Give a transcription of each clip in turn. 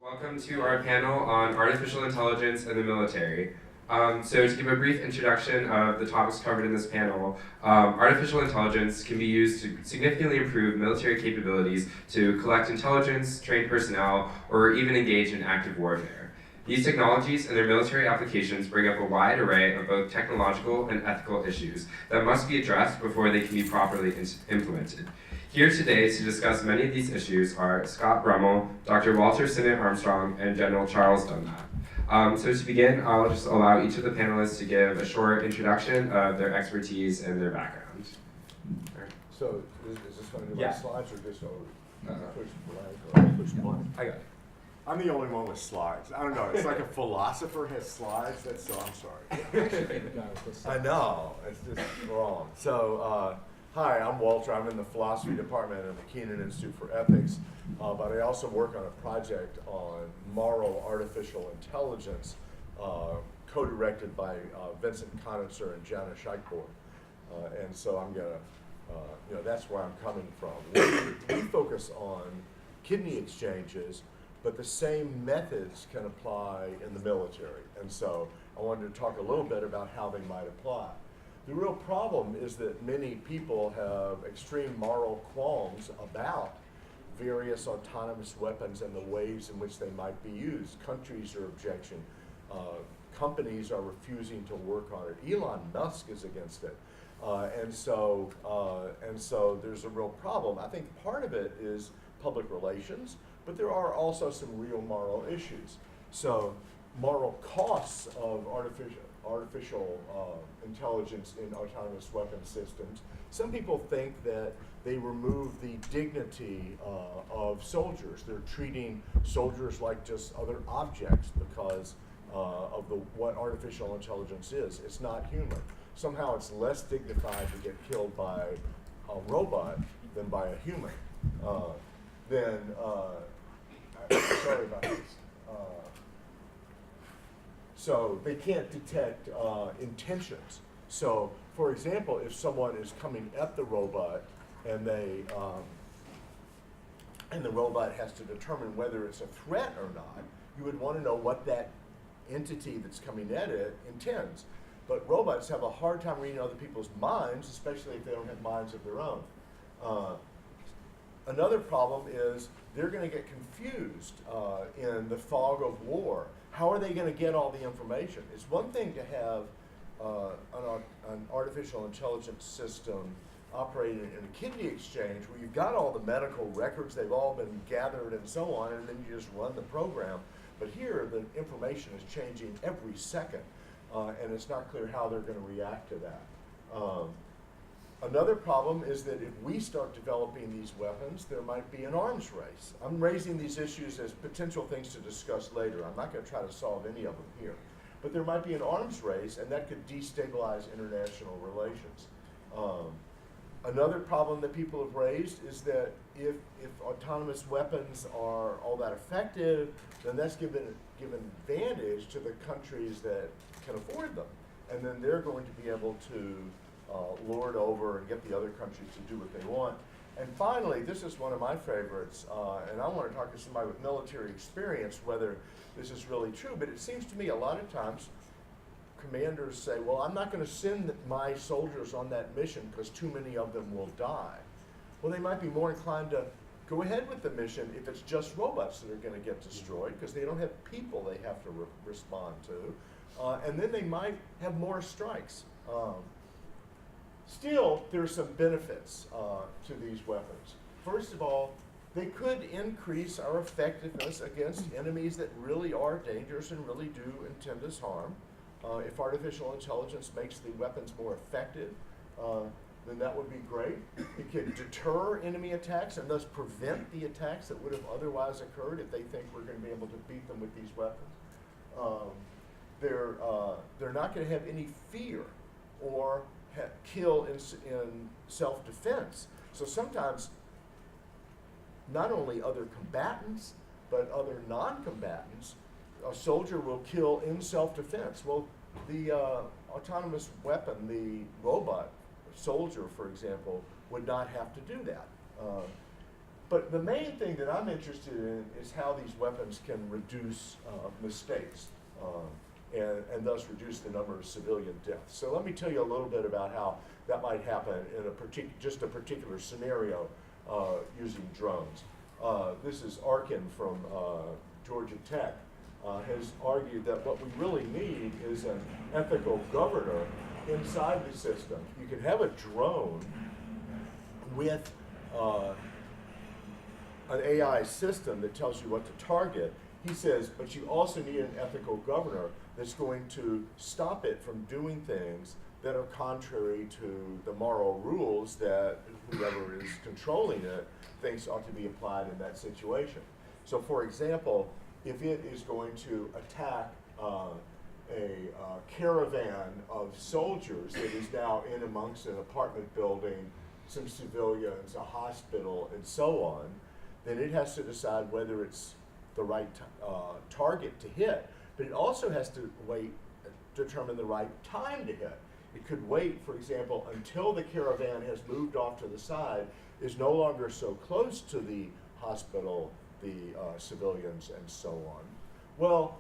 Welcome to our panel on artificial intelligence and the military. So to give a brief introduction of the topics covered in this panel, artificial intelligence can be used to significantly improve military capabilities to collect intelligence, train personnel, or even engage in active warfare. These technologies and their military applications bring up a wide array of both technological and ethical issues that must be addressed before they can be properly implemented. Here today to discuss many of these issues are Scott Brummel, Dr. Walter Sinnott-Armstrong, and General Charles Dunlap. So to begin, I'll just allow each of the panelists to give a short introduction of their expertise and their background. Right. So is this going to be Yeah. like slides or just push blank or push blank? I got it. I'm the only one with slides. I don't know. It's like a philosopher has slides. That's so. I'm sorry. I know. It's just wrong. So hi, I'm Walter. I'm in the philosophy department of the Kenan Institute for Ethics, but I also work on a project on moral artificial intelligence, co-directed by Vincent Conitzer and Jana Scheichborn. And so I'm gonna, that's where I'm coming from. We focus on kidney exchanges, but the same methods can apply in the military. And so I wanted to talk a little bit about how they might apply. The real problem is that many people have extreme moral qualms about various autonomous weapons and the ways in which they might be used. Countries are objection. Companies are refusing to work on it. Elon Musk is against it. And so there's a real problem. I think part of it is public relations, but there are also some real moral issues. So moral costs of artificial intelligence in autonomous weapon systems. Some people think that they remove the dignity of soldiers. They're treating soldiers like just other objects because of what artificial intelligence is. It's not human. Somehow it's less dignified to get killed by a robot than by a human. Sorry about this. So they can't detect intentions. So, for example, if someone is coming at the robot and the robot has to determine whether it's a threat or not, you would want to know what that entity that's coming at it intends. But robots have a hard time reading other people's minds, especially if they don't have minds of their own. Another problem is they're going to get confused in the fog of war. How are they going to get all the information? It's one thing to have an artificial intelligence system operating in a kidney exchange where you've got all the medical records, they've all been gathered and so on, and then you just run the program. But here, the information is changing every second, and it's not clear how they're going to react to that. Another problem is that if we start developing these weapons, there might be an arms race. I'm raising these issues as potential things to discuss later. I'm not going to try to solve any of them here. But there might be an arms race, and that could destabilize international relations. Another problem that people have raised is that if autonomous weapons are all that effective, then that's given advantage to the countries that can afford them. And then they're going to be able to lord over and get the other countries to do what they want. And finally, this is one of my favorites, and I want to talk to somebody with military experience whether this is really true, but it seems to me a lot of times commanders say, well, I'm not going to send my soldiers on that mission because too many of them will die. Well, they might be more inclined to go ahead with the mission if it's just robots that are going to get destroyed because they don't have people they have to respond to, and then they might have more strikes. Still, there are some benefits to these weapons. First of all, they could increase our effectiveness against enemies that really are dangerous and really do intend us harm. If artificial intelligence makes the weapons more effective, then that would be great. It could deter enemy attacks and thus prevent the attacks that would have otherwise occurred if they think we're going to be able to beat them with these weapons. They're not going to have any fear or kill in self-defense. So sometimes not only other combatants, but other non-combatants, a soldier will kill in self-defense. Well, the autonomous weapon, the robot soldier, for example, would not have to do that. But the main thing that I'm interested in is how these weapons can reduce mistakes and thus reduce the number of civilian deaths. So let me tell you a little bit about how that might happen in just a particular scenario using drones. This is Arkin from Georgia Tech. Has argued that what we really need is an ethical governor inside the system. You can have a drone with an AI system that tells you what to target. He says, but you also need an ethical governor that's going to stop it from doing things that are contrary to the moral rules that whoever is controlling it thinks ought to be applied in that situation. So for example, if it is going to attack a caravan of soldiers that is now in amongst an apartment building, some civilians, a hospital, and so on, then it has to decide whether it's the right target to hit. But it also has to determine the right time to hit. It could wait, for example, until the caravan has moved off to the side, is no longer so close to the hospital, the civilians, and so on. Well,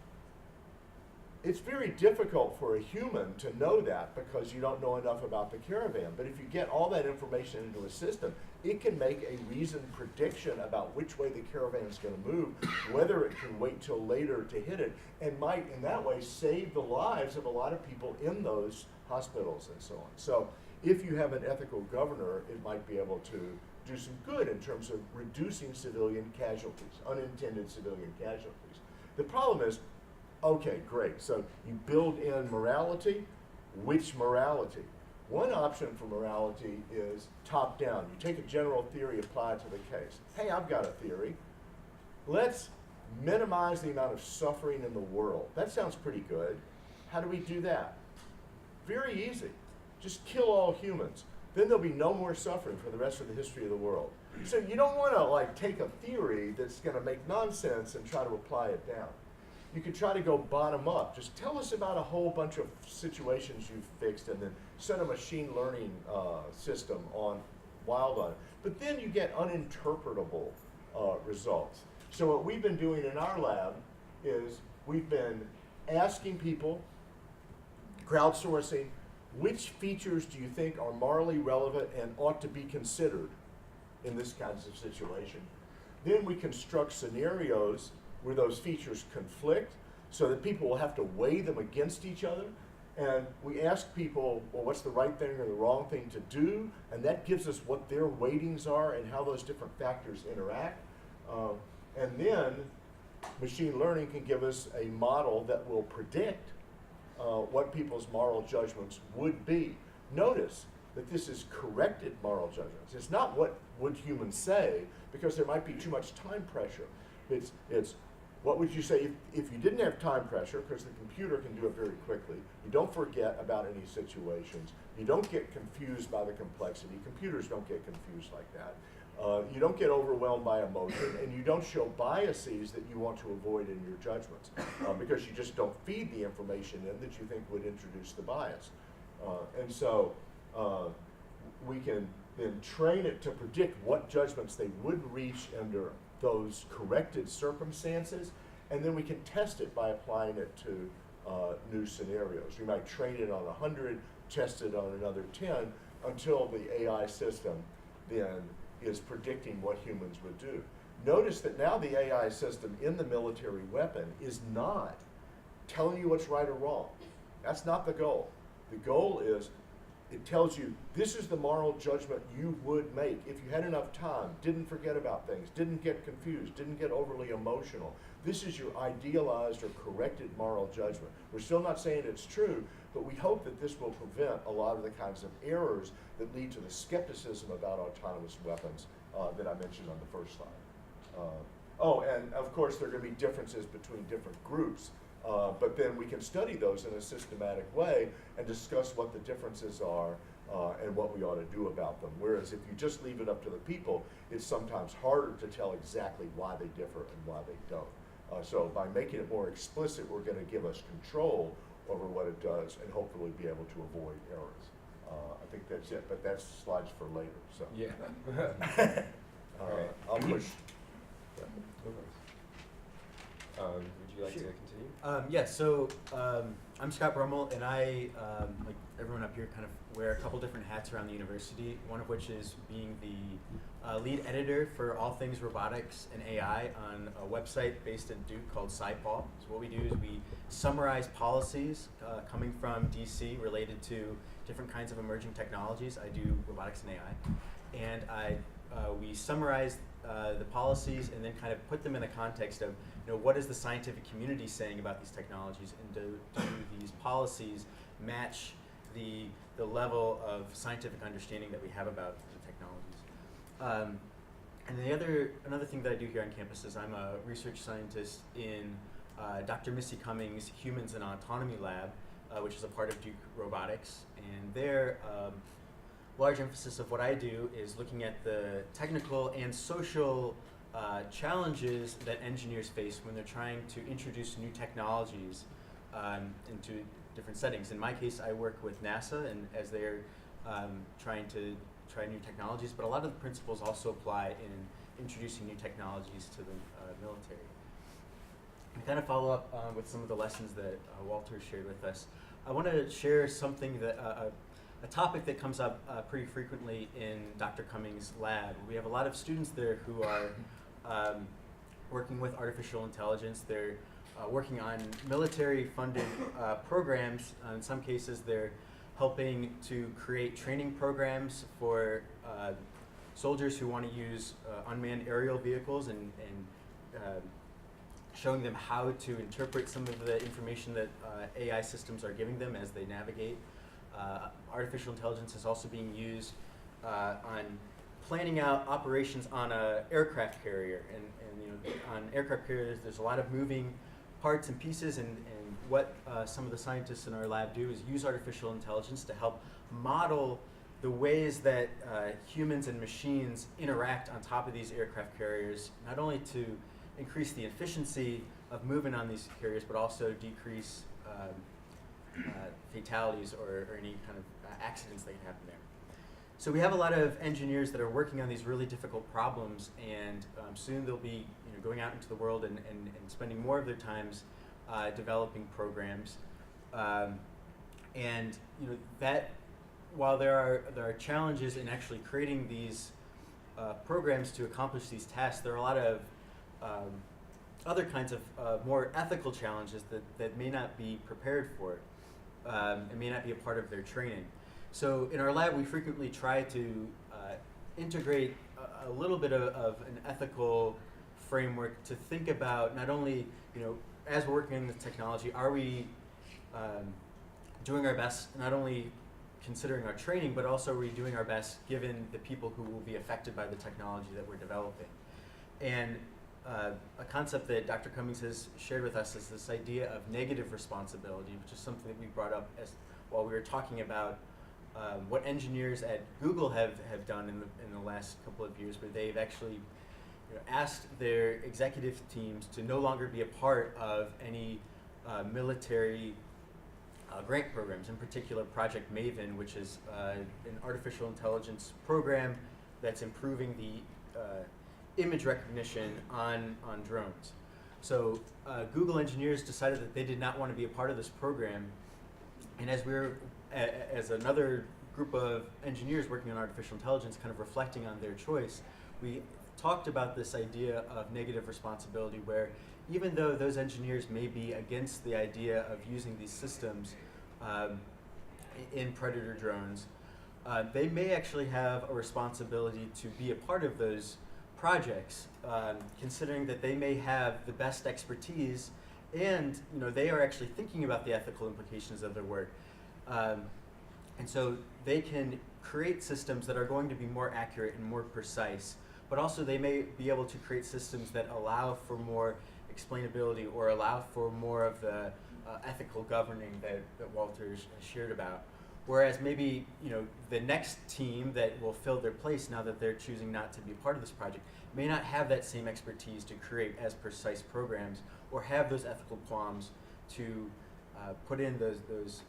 it's very difficult for a human to know that because you don't know enough about the caravan. But if you get all that information into a system, it can make a reasoned prediction about which way the caravan is going to move, whether it can wait till later to hit it, and might in that way save the lives of a lot of people in those hospitals and so on. So if you have an ethical governor, it might be able to do some good in terms of reducing civilian casualties, unintended civilian casualties. The problem is, okay, great, so you build in morality. Which morality? One option for morality is top-down. You take a general theory, apply it to the case. Hey, I've got a theory. Let's minimize the amount of suffering in the world. That sounds pretty good. How do we do that? Very easy. Just kill all humans. Then there'll be no more suffering for the rest of the history of the world. So you don't want to like take a theory that's going to make nonsense and try to apply it down. You could try to go bottom up. Just tell us about a whole bunch of situations you've fixed and then send a machine learning system on wild on it. But then you get uninterpretable results. So what we've been doing in our lab is we've been asking people, crowdsourcing, which features do you think are morally relevant and ought to be considered in this kinds of situation? Then we construct scenarios where those features conflict so that people will have to weigh them against each other. And we ask people, well, what's the right thing or the wrong thing to do? And that gives us what their weightings are and how those different factors interact. And then machine learning can give us a model that will predict what people's moral judgments would be. Notice that this is corrected moral judgments. It's not what would humans say, because there might be too much time pressure. It's what would you say if you didn't have time pressure, because the computer can do it very quickly. You don't forget about any situations. You don't get confused by the complexity. Computers don't get confused like that. You don't get overwhelmed by emotion, and you don't show biases that you want to avoid in your judgments, because you just don't feed the information in that you think would introduce the bias. And so we can then train it to predict what judgments they would reach under those corrected circumstances, and then we can test it by applying it to new scenarios. We might train it on 100, test it on another 10, until the AI system then is predicting what humans would do. Notice that now the AI system in the military weapon is not telling you what's right or wrong. That's not the goal. The goal is it tells you this is the moral judgment you would make if you had enough time, didn't forget about things, didn't get confused, didn't get overly emotional. This is your idealized or corrected moral judgment. We're still not saying it's true, but we hope that this will prevent a lot of the kinds of errors that lead to the skepticism about autonomous weapons that I mentioned on the first slide. Oh, and of course there are going to be differences between different groups. But then we can study those in a systematic way and discuss what the differences are and what we ought to do about them. Whereas if you just leave it up to the people, it's sometimes harder to tell exactly why they differ and why they don't. So by making it more explicit, we're going to give us control over what it does and hopefully be able to avoid errors. I think that's it, but that's slides for later. So. Yeah. Alright. I'll push. Would you like Sure. to continue? Yeah, so I'm Scott Brummel, and I, like everyone up here, kind of wear a couple different hats around the university, one of which is being the lead editor for all things robotics and AI on a website based in Duke called SciPol. So what we do is we summarize policies coming from DC related to different kinds of emerging technologies. I do robotics and AI, and we summarize the policies and then kind of put them in the context of, what is the scientific community saying about these technologies, and do these policies match the level of scientific understanding that we have about the technologies. And another thing that I do here on campus is I'm a research scientist in Dr. Missy Cummings' Humans and Autonomy Lab, which is a part of Duke Robotics. And their large emphasis of what I do is looking at the technical and social challenges that engineers face when they're trying to introduce new technologies into different settings. In my case, I work with NASA, and as they're trying to try new technologies, but a lot of the principles also apply in introducing new technologies to the military. To kind of follow up with some of the lessons that Walter shared with us, I want to share something that a topic that comes up pretty frequently in Dr. Cummings' lab. We have a lot of students there who are working with artificial intelligence. They're working on military-funded programs. In some cases, they're helping to create training programs for soldiers who want to use unmanned aerial vehicles and showing them how to interpret some of the information that AI systems are giving them as they navigate. Artificial intelligence is also being used on planning out operations on an aircraft carrier. And on aircraft carriers, there's a lot of moving parts and pieces, and what some of the scientists in our lab do is use artificial intelligence to help model the ways that humans and machines interact on top of these aircraft carriers, not only to increase the efficiency of moving on these carriers, but also decrease fatalities or any kind of accidents that can happen there. So we have a lot of engineers that are working on these really difficult problems, and soon they'll be going out into the world and spending more of their times developing programs. And that while there are challenges in actually creating these programs to accomplish these tasks, there are a lot of other kinds of more ethical challenges that may not be prepared for and may not be a part of their training. So in our lab, we frequently try to integrate a little bit of an ethical framework to think about not only, as we're working in the technology, are we doing our best, not only considering our training, but also are we doing our best given the people who will be affected by the technology that we're developing. And a concept that Dr. Cummings has shared with us is this idea of negative responsibility, which is something that we brought up while we were talking about what engineers at Google have done in the last couple of years, where they've actually asked their executive teams to no longer be a part of any military grant programs, in particular Project Maven, which is an artificial intelligence program that's improving the image recognition on drones. So Google engineers decided that they did not want to be a part of this program, and as another group of engineers working on artificial intelligence kind of reflecting on their choice, we talked about this idea of negative responsibility, where even though those engineers may be against the idea of using these systems in Predator drones, they may actually have a responsibility to be a part of those projects, considering that they may have the best expertise, and they are actually thinking about the ethical implications of their work. And so they can create systems that are going to be more accurate and more precise, but also they may be able to create systems that allow for more explainability or allow for more of the ethical governing that Walter shared about. Whereas maybe the next team that will fill their place, now that they're choosing not to be a part of this project, may not have that same expertise to create as precise programs or have those ethical qualms to put in those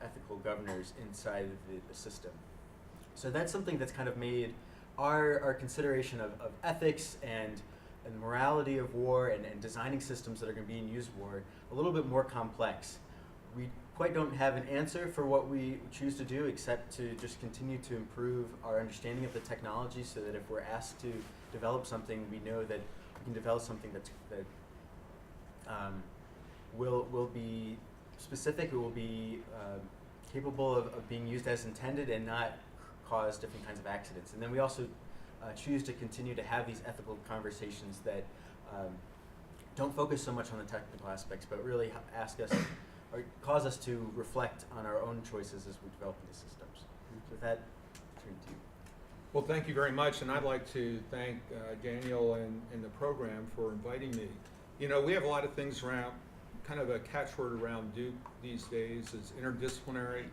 ethical governors inside of the system. So that's something that's kind of made our consideration of ethics and morality of war and designing systems that are going to be in use war a little bit more complex. We quite don't have an answer for what we choose to do except to just continue to improve our understanding of the technology so that if we're asked to develop something, we know that we can develop something that will be specific, it will be capable of being used as intended and not cause different kinds of accidents. And then we also choose to continue to have these ethical conversations that don't focus so much on the technical aspects, but really ask us or cause us to reflect on our own choices as we develop these systems. With that, I'll turn to you. Well, thank you very much, and I'd like to thank Daniel and the program for inviting me. You know, we have a lot of things around, kind of a catchword around Duke these days is interdisciplinary.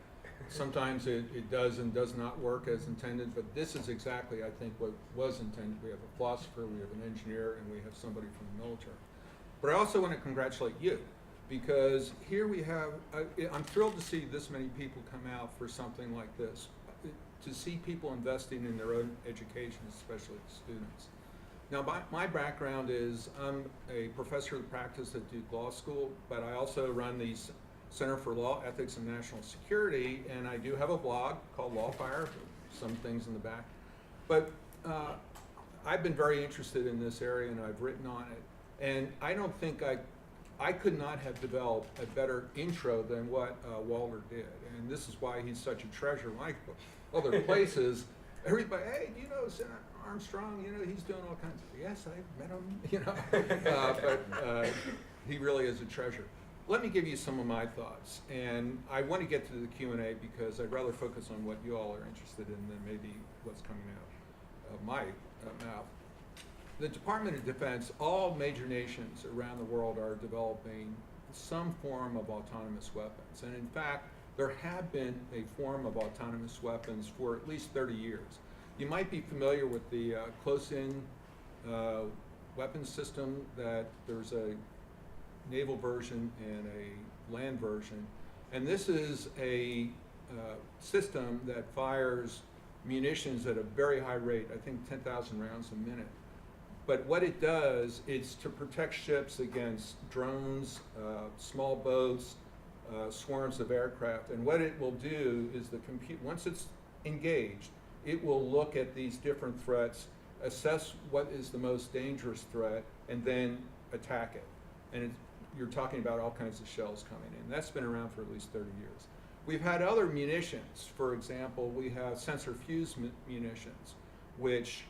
Sometimes it does and does not work as intended, but this is exactly, I think, what was intended. We have a philosopher, we have an engineer, and we have somebody from the military. But I also want to congratulate you, because here we have, I'm thrilled to see this many people come out for something like this, to see people investing in their own education, especially students. Now, my background is I'm a professor of practice at Duke Law School, but I also run the Center for Law, Ethics, and National Security, and I do have a blog called Lawfire, some things in the back. But I've been very interested in this area, and I've written on it. And I don't think I could not have developed a better intro than what Walter did. And this is why he's such a treasure. Like other places, everybody, hey, do you know Sinnott-Armstrong? You know, he's doing all kinds of, yes, I've met him, you know. But he really is a treasure. Let me give you some of my thoughts. And I want to get to the Q&A because I'd rather focus on what you all are interested in than maybe what's coming out of my mouth. The Department of Defense, all major nations around the world are developing some form of autonomous weapons. And in fact, there have been a form of autonomous weapons for at least 30 years. You might be familiar with the close-in weapons system, that there's a naval version and a land version. And this is a system that fires munitions at a very high rate, I think 10,000 rounds a minute. But what it does is to protect ships against drones, small boats, swarms of aircraft. And what it will do is once it's engaged, it will look at these different threats, assess what is the most dangerous threat, and then attack it. And you're talking about all kinds of shells coming in. That's been around for at least 30 years. We've had other munitions. For example, we have sensor fuse munitions, which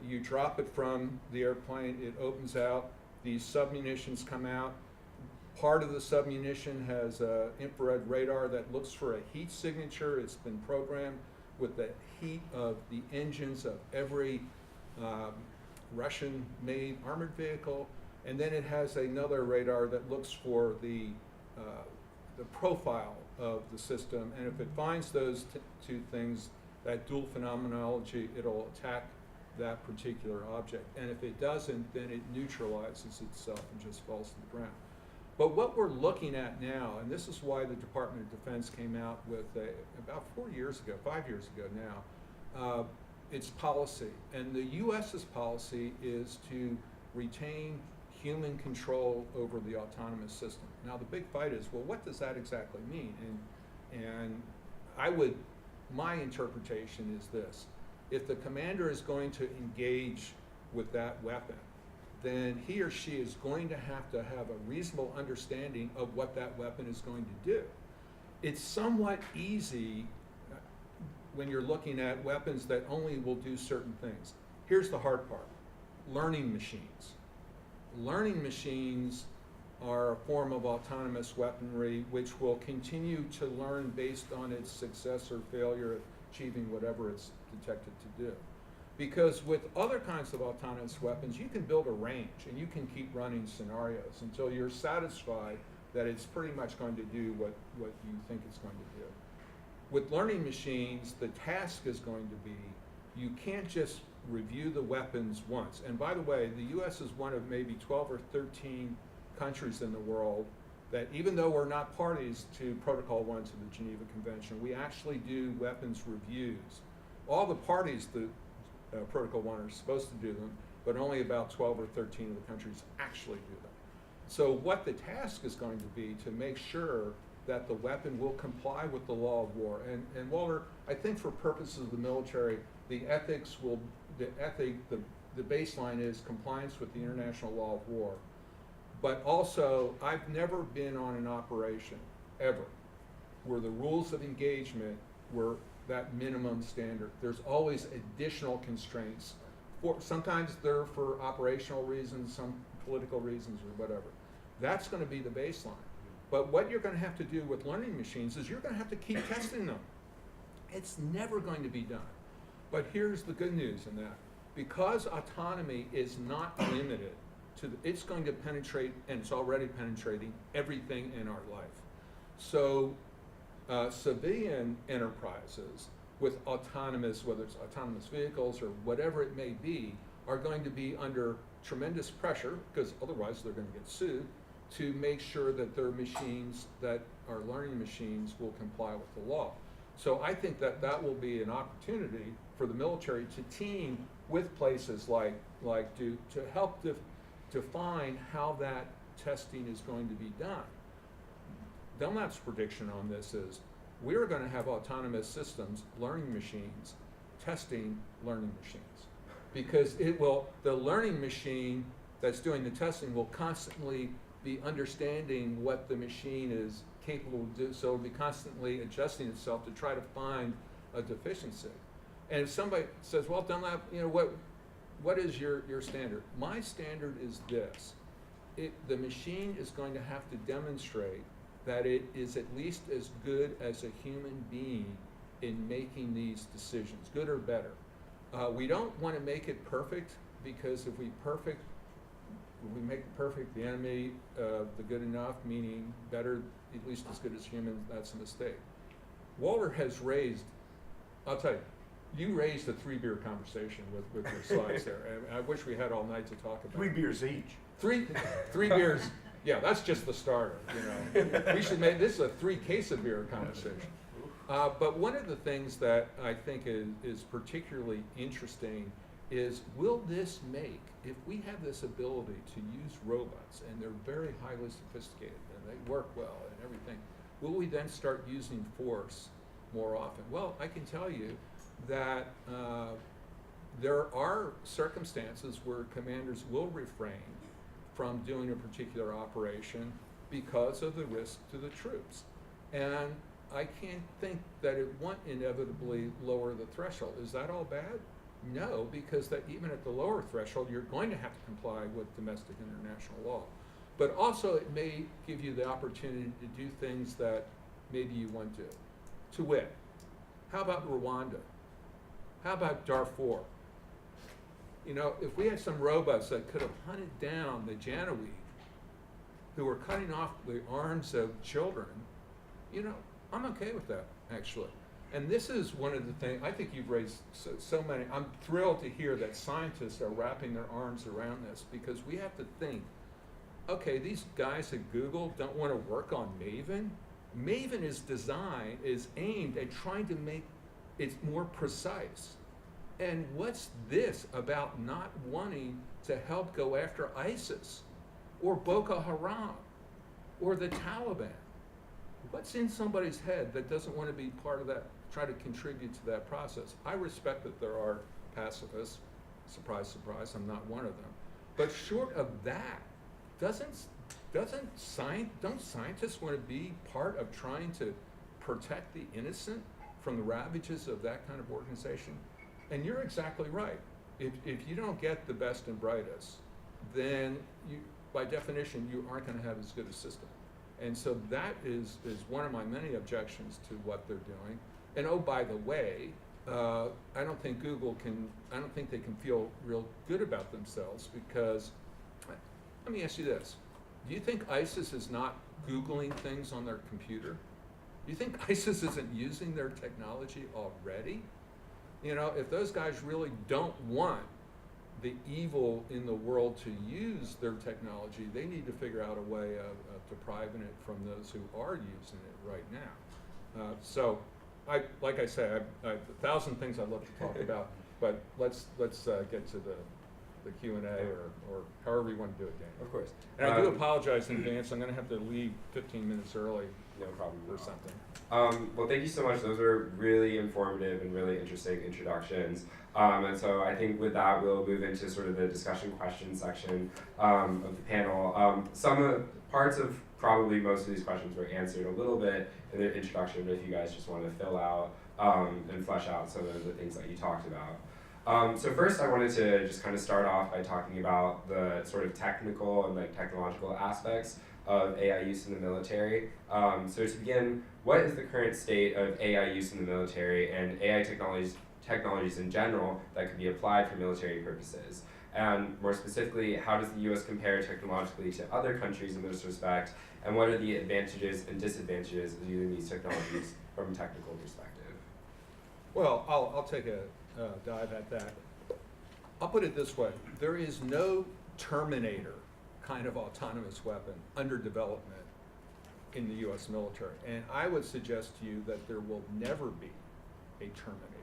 you drop it from the airplane, it opens out, these submunitions come out. Part of the submunition has an infrared radar that looks for a heat signature. It's been programmed with the heat of the engines of every Russian-made armored vehicle. And then it has another radar that looks for the profile of the system. And if it finds those two things, that dual phenomenology, it'll attack that particular object. And if it doesn't, then it neutralizes itself and just falls to the ground. But what we're looking at now, and this is why the Department of Defense came out with about 5 years ago now, its policy. And the US's policy is to retain human control over the autonomous system. Now the big fight is, well, what does that exactly mean? And my interpretation is this: if the commander is going to engage with that weapon, then he or she is going to have a reasonable understanding of what that weapon is going to do. It's somewhat easy when you're looking at weapons that only will do certain things. Here's the hard part: learning machines. Learning machines are a form of autonomous weaponry which will continue to learn based on its success or failure at achieving whatever it's detected to do. Because with other kinds of autonomous weapons, you can build a range and you can keep running scenarios until you're satisfied that it's pretty much going to do what you think it's going to do. With learning machines, the task is going to be, you can't just review the weapons once. And by the way, the US is one of maybe 12 or 13 countries in the world that, even though we're not parties to Protocol 1 to the Geneva Convention, we actually do weapons reviews. All the parties, the Protocol 1 are supposed to do them, but only about 12 or 13 of the countries actually do them. So what the task is going to be to make sure that the weapon will comply with the law of war. And Walter, I think for purposes of the military, the baseline is compliance with the international law of war. But also, I've never been on an operation, ever, where the rules of engagement were that minimum standard. There's always additional constraints. Sometimes they're for operational reasons, some political reasons, or whatever. That's going to be the baseline. But what you're going to have to do with learning machines is you're going to have to keep testing them. It's never going to be done. But here's the good news in that. Because autonomy is not limited to, it's going to penetrate, and it's already penetrating, everything in our life. So civilian enterprises with autonomous, whether it's autonomous vehicles or whatever it may be, are going to be under tremendous pressure, because otherwise they're going to get sued, to make sure that their machines, that our learning machines, will comply with the law. So I think that that will be an opportunity for the military to team with places like Duke to help define how that testing is going to be done. Dunlap's prediction on this is we're going to have autonomous systems, learning machines, testing learning machines. Because the learning machine that's doing the testing will constantly be understanding what the machine is capable of doing, so it'll be constantly adjusting itself to try to find a deficiency. And if somebody says, well, Dunlap, what is your standard? My standard is this. The machine is going to have to demonstrate that it is at least as good as a human being in making these decisions, good or better. We don't want to make it perfect, because if we make it perfect, the enemy of the good enough, meaning better, at least as good as humans, that's a mistake. Walter has raised, I'll tell you, you raised a 3-beer conversation with your slides there. And I wish we had all night to talk about 3 beers each. Three beers, yeah, that's just the starter, We should make this a 3-case of beer conversation. But one of the things that I think is particularly interesting is, will this make, if we have this ability to use robots, and they're very highly sophisticated, and they work well and everything, will we then start using force more often? Well, I can tell you that there are circumstances where commanders will refrain from doing a particular operation because of the risk to the troops. And I can't think that it won't inevitably lower the threshold. Is that all bad? No, because that even at the lower threshold, you're going to have to comply with domestic and international law. But also, it may give you the opportunity to do things that maybe you want to wit. How about Rwanda? How about Darfur? If we had some robots that could have hunted down the Janjaweed who were cutting off the arms of children, I'm okay with that, actually. And this is one of the things, I think you've raised so many. I'm thrilled to hear that scientists are wrapping their arms around this, because we have to think, okay, these guys at Google don't want to work on Maven. Maven is aimed at trying to make it more precise. And what's this about not wanting to help go after ISIS or Boko Haram or the Taliban? What's in somebody's head that doesn't want to be part of that, try to contribute to that process? I respect that there are pacifists. Surprise, surprise, I'm not one of them. But short of that, don't scientists want to be part of trying to protect the innocent from the ravages of that kind of organization? And you're exactly right. If you don't get the best and brightest, then by definition, you aren't going to have as good a system. And so that is one of my many objections to what they're doing. And oh, by the way, I don't think they can feel real good about themselves, because, let me ask you this. Do you think ISIS is not Googling things on their computer? Do you think ISIS isn't using their technology already? If those guys really don't want the evil in the world to use their technology, they need to figure out a way of depriving it from those who are using it right now. So, like I say, I have 1,000 things I'd love to talk about. But let's get to the Q&A or however you want to do it, Daniel. Of course. And I do apologize in advance. I'm going to have to leave 15 minutes early. No problem. Or something. Well, thank you so much. Those were really informative and really interesting introductions. And so I think with that, we'll move into sort of the discussion question section of the panel. Parts of probably most of these questions were answered a little bit in the introduction, but if you guys just want to fill out and flesh out some of the things that you talked about. So first, I wanted to just kind of start off by talking about the sort of technical and like technological aspects of AI use in the military. So to begin, what is the current state of AI use in the military and AI technologies in general that could be applied for military purposes? And more specifically, how does the US compare technologically to other countries in this respect? And what are the advantages and disadvantages of using these technologies from a technical perspective? Well, I'll take a dive at that. I'll put it this way. There is no Terminator kind of autonomous weapon under development in the US military. And I would suggest to you that there will never be a Terminator.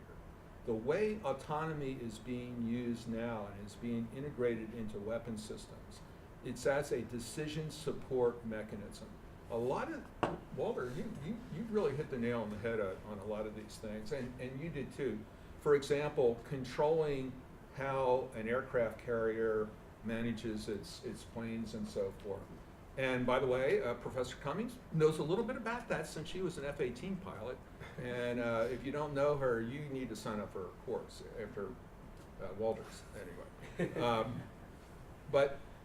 The way autonomy is being used now and is being integrated into weapon systems, it's as a decision support mechanism. A lot of, Walter, you really hit the nail on the head on a lot of these things, and you did too. For example, controlling how an aircraft carrier manages its planes and so forth. And by the way, Professor Cummings knows a little bit about that since she was an F-18 pilot. And if you don't know her, you need to sign up for a course after Walter's, anyway.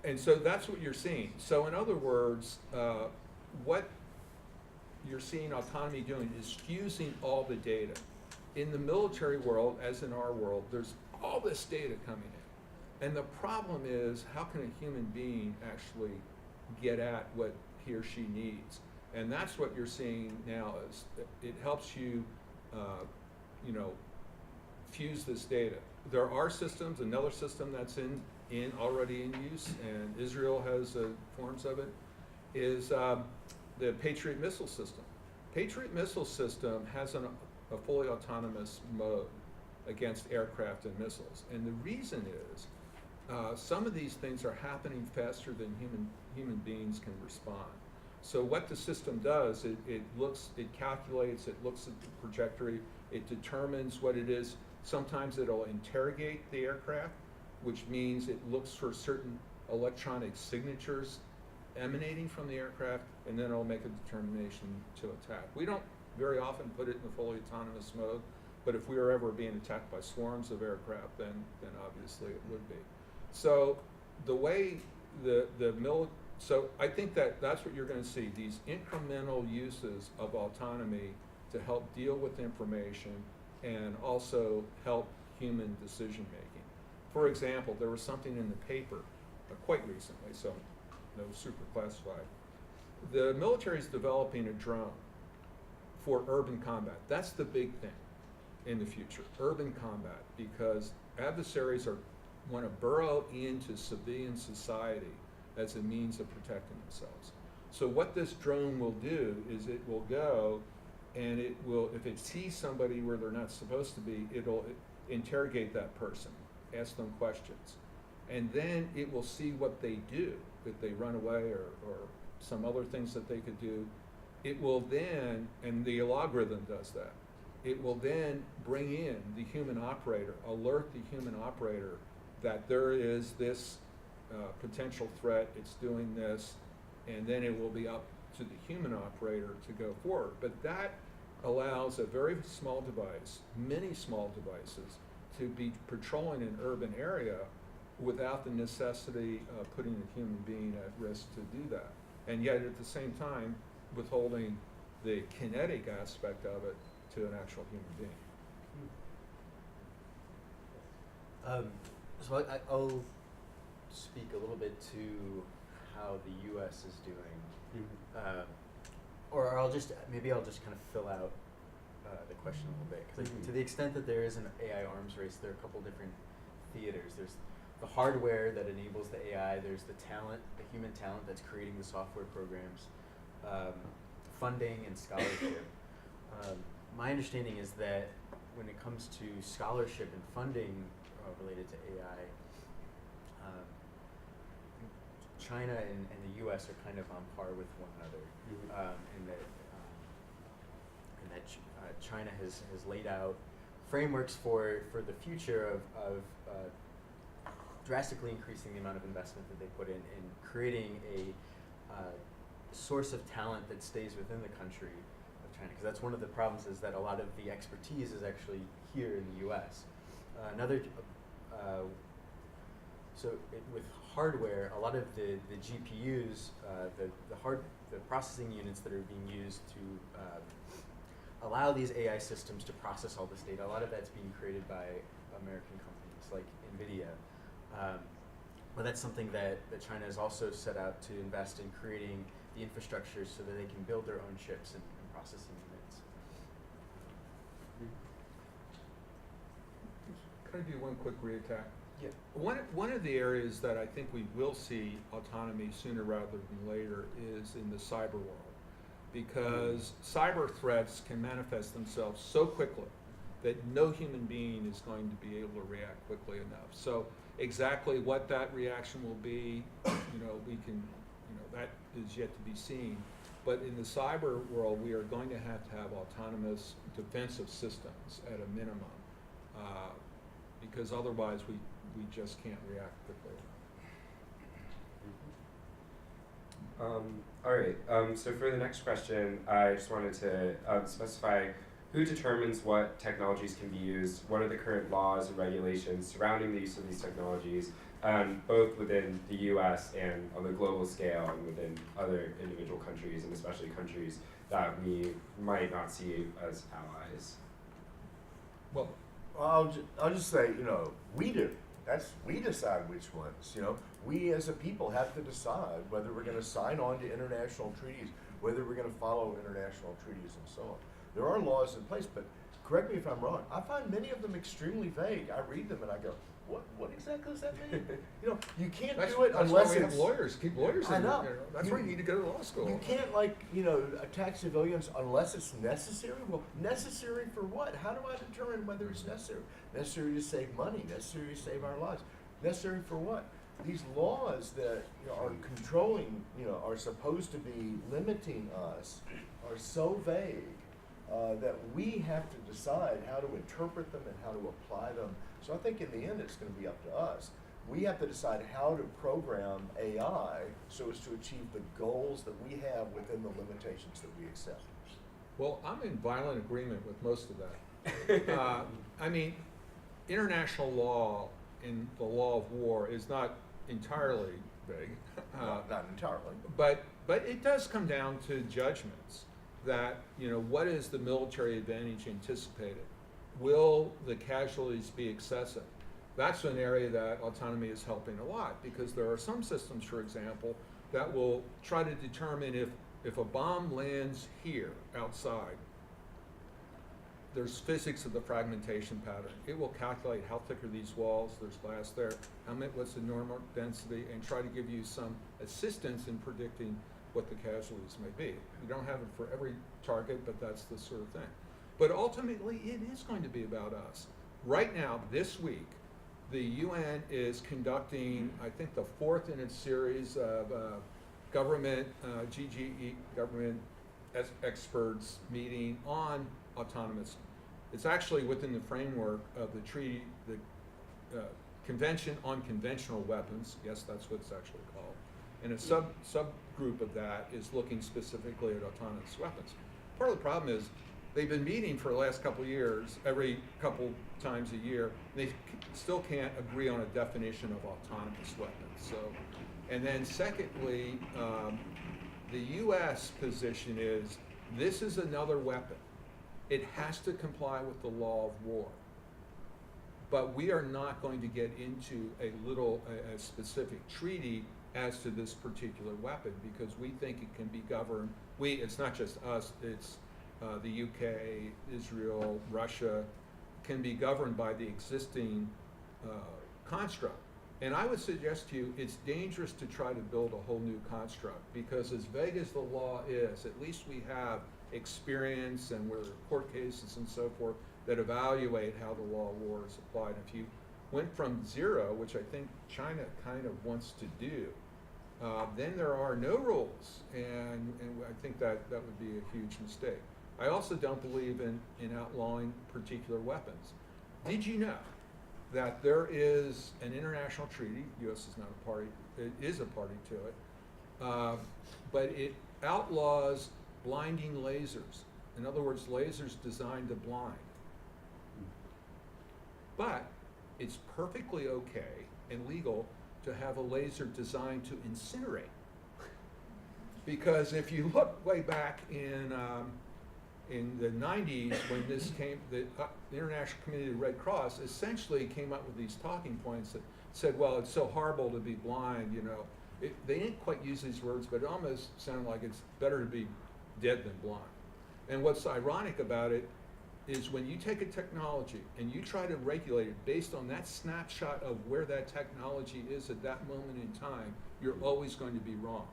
And so that's what you're seeing. So in other words, what you're seeing autonomy doing is fusing all the data. In the military world, as in our world, there's all this data coming in. And the problem is, how can a human being actually get at what he or she needs? And that's what you're seeing now is it helps you, fuse this data. There are systems, another system that's already in use, and Israel has forms of it, is the Patriot missile system. Patriot missile system has a fully autonomous mode against aircraft and missiles. And the reason is, some of these things are happening faster than human beings can respond. So what the system does, it calculates, it looks at the trajectory, it determines what it is. Sometimes it'll interrogate the aircraft, which means it looks for certain electronic signatures emanating from the aircraft, and then it'll make a determination to attack. We don't very often put it in the fully autonomous mode, but if we were ever being attacked by swarms of aircraft, then obviously it would be. So the way so I think that's what you're going to see, these incremental uses of autonomy to help deal with information and also help human decision making. For example, there was something in the paper quite recently, so no super classified. The military is developing a drone for urban combat. That's the big thing in the future, urban combat, because adversaries want to burrow into civilian society as a means of protecting themselves. So what this drone will do is it will go and it will, if it sees somebody where they're not supposed to be, it'll interrogate that person, ask them questions. And then it will see what they do, if they run away or some other things that they could do. It will then, and the algorithm does that, it will then bring in the human operator, alert the human operator that there is this potential threat, it's doing this, and then it will be up to the human operator to go forward. But that allows a very small device, many small devices, to be patrolling an urban area without the necessity of putting a human being at risk to do that. And yet at the same time, withholding the kinetic aspect of it to an actual human being. So I'll speak a little bit to how the U.S. is doing, or I'll just kind of fill out the question a little bit, because to the extent that there is an AI arms race, there are a couple different theaters. There's the hardware that enables the AI. There's the talent, the human talent that's creating the software programs, funding and scholarship. My understanding is that when it comes to scholarship and funding related to AI, China and the U.S. are kind of on par with one another, in that China has laid out frameworks for the future of drastically increasing the amount of investment that they put in creating a source of talent that stays within the country of China, because that's one of the problems, is that a lot of the expertise is actually here in the U.S. With hardware, a lot of the GPUs, the processing units that are being used to allow these AI systems to process all this data, a lot of that's being created by American companies like NVIDIA. But that's something that China has also set out to invest in, creating the infrastructure so that they can build their own chips and processing units. Can I do one quick reattack? Yeah. One of the areas that I think we will see autonomy sooner rather than later is in the cyber world, because cyber threats can manifest themselves so quickly that no human being is going to be able to react quickly enough. So exactly what that reaction will be, that is yet to be seen. But in the cyber world, we are going to have autonomous defensive systems at a minimum, because otherwise we just can't react quickly. All right, so for the next question, I just wanted to specify who determines what technologies can be used, what are the current laws and regulations surrounding the use of these technologies, both within the US and on the global scale and within other individual countries, and especially countries that we might not see as allies. Well, I'll just say, we do. We decide which ones. We as a people have to decide whether we're going to sign on to international treaties, whether we're going to follow international treaties, and so on. There are laws in place, but correct me if I'm wrong, I find many of them extremely vague. I read them and I go, what exactly does that mean? You can't do it unless why we have it's lawyers. Keep lawyers in I know. That's why you need to go to law school. You can't attack civilians unless it's necessary. Well, necessary for what? How do I determine whether it's necessary? Necessary to save money, necessary to save our lives. Necessary for what? These laws that are controlling, are supposed to be limiting us, are so vague that we have to decide how to interpret them and how to apply them. So I think in the end it's going to be up to us. We have to decide how to program AI so as to achieve the goals that we have within the limitations that we accept. Well, I'm in violent agreement with most of that. I mean, international law and the law of war is not entirely vague. Not entirely. But it does come down to judgments that, what is the military advantage anticipated? Will the casualties be excessive? That's an area that autonomy is helping a lot, because there are some systems, for example, that will try to determine if a bomb lands here outside, there's physics of the fragmentation pattern. It will calculate how thick are these walls, there's glass there, what's the normal density, and try to give you some assistance in predicting what the casualties may be. You don't have it for every target, but that's the sort of thing. But ultimately, it is going to be about us. Right now, this week, the UN is conducting, I think, the fourth in its series of government, GGE, government experts meeting on autonomous. It's actually within the framework of the treaty, the Convention on Conventional Weapons. Yes, that's what it's actually called. And a subgroup of that is looking specifically at autonomous weapons. Part of the problem is they've been meeting for the last couple of years, every couple times a year. They still can't agree on a definition of autonomous weapons. So, and then secondly, the U.S. position is this is another weapon. It has to comply with the law of war. But we are not going to get into a specific treaty as to this particular weapon, because we think it can be governed. It's not just us, it's the UK, Israel, Russia, can be governed by the existing construct. And I would suggest to you, it's dangerous to try to build a whole new construct, because as vague as the law is, at least we have experience and where there are court cases and so forth that evaluate how the law of war is applied. If you went from 0, which I think China kind of wants to do, then there are no rules, and I think that would be a huge mistake. I also don't believe in outlawing particular weapons. Did you know that there is an international treaty, U.S. is not a party, it is a party to it, but it outlaws blinding lasers. In other words, lasers designed to blind. But it's perfectly okay and legal to have a laser designed to incinerate. Because if you look way back in the 90s when this came, the International Committee of the Red Cross essentially came up with these talking points that said, well, it's so horrible to be blind, you know. They didn't quite use these words, but it almost sounded like it's better to be dead than blind. And what's ironic about it is when you take a technology and you try to regulate it based on that snapshot of where that technology is at that moment in time, you're always going to be wrong,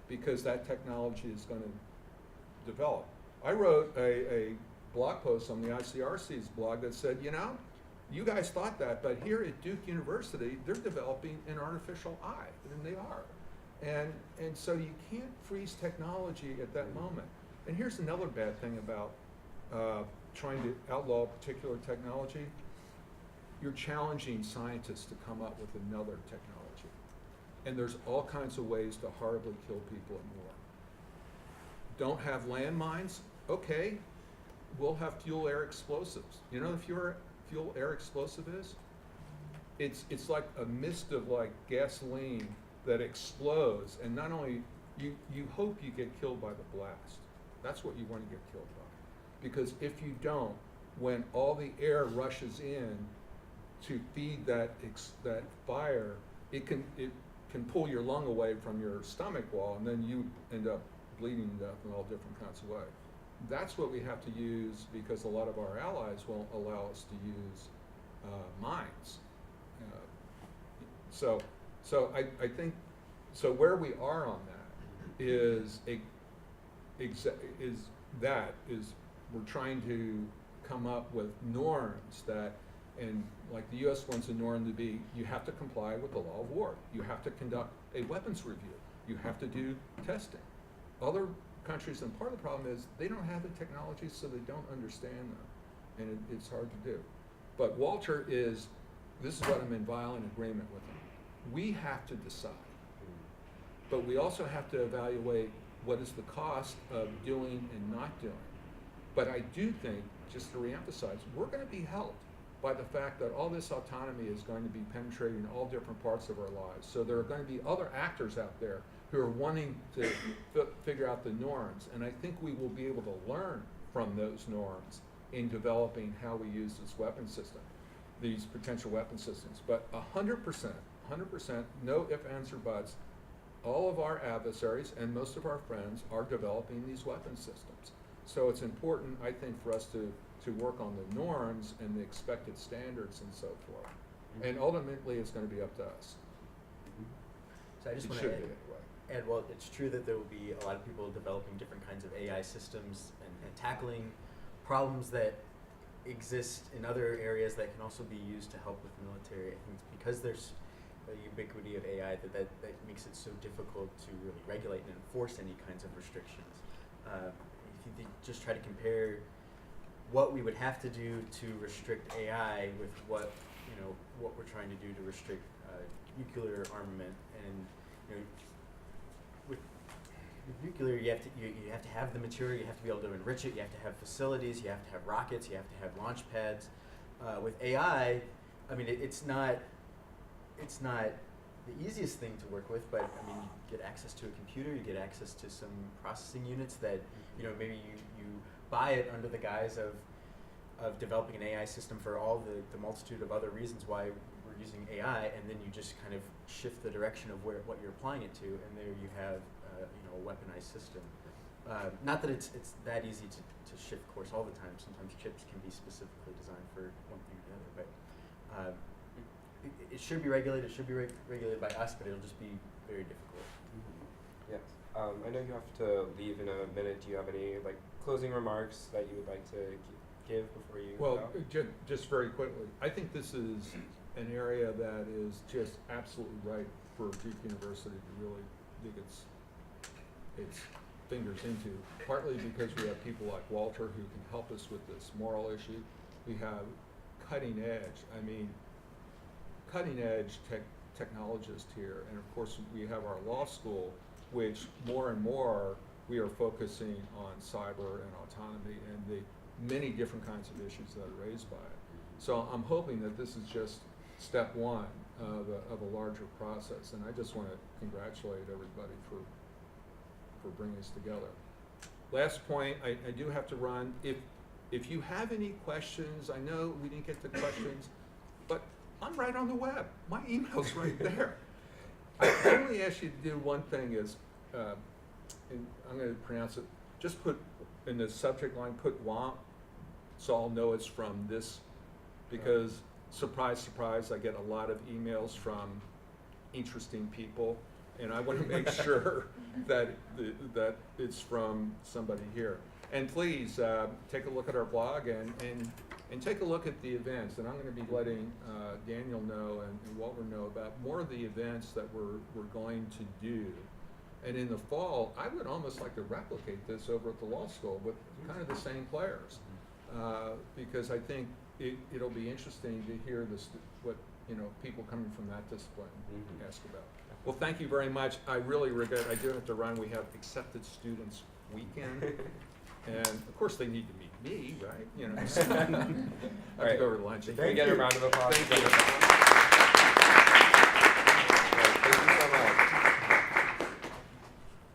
because that technology is going to develop. I wrote a blog post on the ICRC's blog that said, you know, you guys thought that, but here at Duke University, they're developing an artificial eye, and they are. And so you can't freeze technology at that moment. And here's another bad thing about trying to outlaw a particular technology. You're challenging scientists to come up with another technology. And there's all kinds of ways to horribly kill people in war. Don't have landmines? Okay, we'll have fuel-air explosives. You know what fuel-air explosive is? It's like a mist of like gasoline that explodes, and not only, you hope you get killed by the blast. That's what you want to get killed by. Because if you don't, when all the air rushes in to feed that fire, it can pull your lung away from your stomach wall, and then you end up bleeding to death in all different kinds of ways. That's what we have to use, because a lot of our allies won't allow us to use mines. So I think, so where we are on that is we're trying to come up with norms that, and like the U.S. wants a norm to be, you have to comply with the law of war. You have to conduct a weapons review. You have to do testing. Other countries, and part of the problem is they don't have the technology, so they don't understand them, and it's hard to do. But Walter this is what I'm in violent agreement with him. We have to decide, but we also have to evaluate what is the cost of doing and not doing. But I do think, just to reemphasize, we're going to be helped by the fact that all this autonomy is going to be penetrating all different parts of our lives. So there are going to be other actors out there who are wanting to figure out the norms, and I think we will be able to learn from those norms in developing how we use this weapon system, these potential weapon systems. But 100%, no ifs, ands, or buts, all of our adversaries and most of our friends are developing these weapon systems. So it's important, I think, for us to work on the norms and the expected standards and so forth. And ultimately, it's going to be up to us. So I just want to add, well, it's true that there will be a lot of people developing different kinds of AI systems and tackling problems that exist in other areas that can also be used to help with the military. I think it's because there's a ubiquity of AI that makes it so difficult to really regulate and enforce any kinds of restrictions. If you just try to compare what we would have to do to restrict AI with what we're trying to do to restrict nuclear armament, and with nuclear, you have to have the material, you have to be able to enrich it, you have to have facilities, you have to have rockets, you have to have launch pads. With AI, I mean, it's not the easiest thing to work with, but I mean, you get access to a computer, you get access to some processing units that maybe you buy it under the guise of developing an AI system for all the multitude of other reasons why we're using AI, and then you just kind of shift the direction of what you're applying it to, and there you have a weaponized system. Not that it's that easy to shift course all the time. Sometimes chips can be specifically designed for one thing or the other, but it should be regulated. It should be regulated by us, but it'll just be very difficult. Yes. I know you have to leave in a minute. Do you have any closing remarks that you would like to keep? give before you Well, go? just very quickly, I think this is an area that is just absolutely right for Duke University to really dig its fingers into, partly because we have people like Walter who can help us with this moral issue. We have cutting edge technologists here, and of course we have our law school, which more and more we are focusing on cyber and autonomy and the many different kinds of issues that are raised by it. So I'm hoping that this is just step one of a larger process, and I just want to congratulate everybody for bringing us together. Last point, I do have to run. If you have any questions, I know we didn't get to questions, but I'm right on the web. My email's right there. I only ask you to do one thing is, and I'm going to pronounce it, just put in the subject line, put Huang, so I'll know it's from this, because surprise, surprise, I get a lot of emails from interesting people, and I want to make sure that that it's from somebody here. And please take a look at our blog and take a look at the events. And I'm going to be letting Daniel know and Walter know about more of the events that we're going to do. And in the fall, I would almost like to replicate this over at the law school with kind of the same players, because I think it'll be interesting to hear what people coming from that discipline ask about. Well, thank you very much. I really regret I do have to run. We have accepted students weekend, and of course they need to meet me, right? So I have to go over to lunch. Can we get a round of applause? Thank you. Thank you so much.